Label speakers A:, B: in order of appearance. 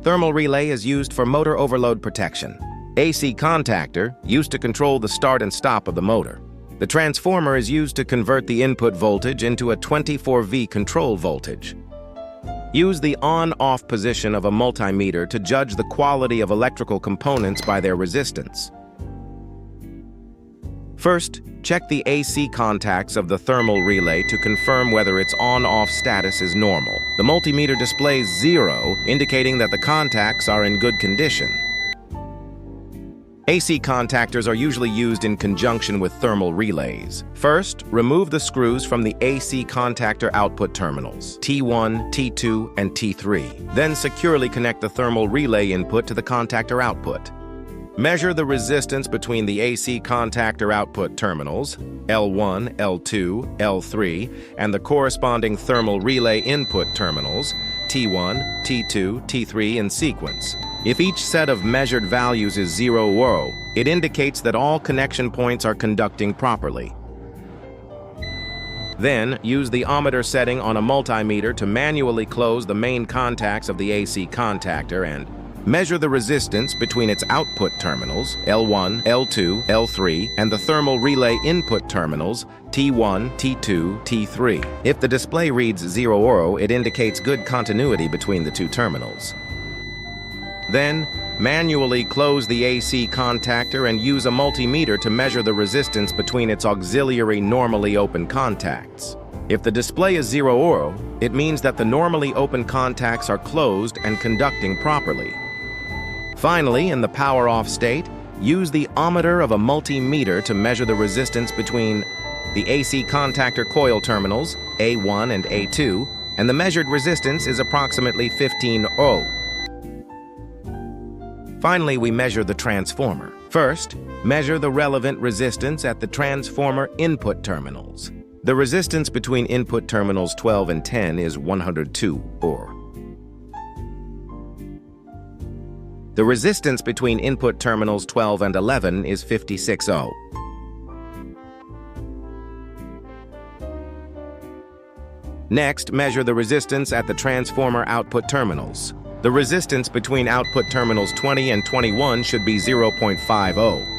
A: Thermal relay is used for motor overload protection. AC contactor, used to control the start and stop of the motor. The transformer is used to convert the input voltage into a 24V control voltage. Use the on-off position of a multimeter to judge the quality of electrical components by their resistance. First, check the AC contacts of the thermal relay to confirm whether its on-off status is normal. The multimeter displays 0, indicating that the contacts are in good condition. AC contactors are usually used in conjunction with thermal relays. First, remove the screws from the AC contactor output terminals, T1, T2, and T3. Then securely connect the thermal relay input to the contactor output. Measure the resistance between the AC contactor output terminals, L1, L2, L3, and the corresponding thermal relay input terminals, T1, T2, T3 in sequence. If each set of measured values is 0, it indicates that all connection points are conducting properly. Then, use the ohmmeter setting on a multimeter to manually close the main contacts of the AC contactor and measure the resistance between its output terminals, L1, L2, L3, and the thermal relay input terminals, T1, T2, T3. If the display reads 0, it indicates good continuity between the two terminals. Then, manually close the AC contactor and use a multimeter to measure the resistance between its auxiliary normally open contacts. If the display is 0, it means that the normally open contacts are closed and conducting properly. Finally, in the power-off state, use the ohmmeter of a multimeter to measure the resistance between the AC contactor coil terminals, A1 and A2, and the measured resistance is approximately 15 ohm. Finally, we measure the transformer. First, measure the relevant resistance at the transformer input terminals. The resistance between input terminals 12 and 10 is 102 ohm. The resistance between input terminals 12 and 11 is 56 ohm. Next, measure the resistance at the transformer output terminals. The resistance between output terminals 20 and 21 should be 0.50.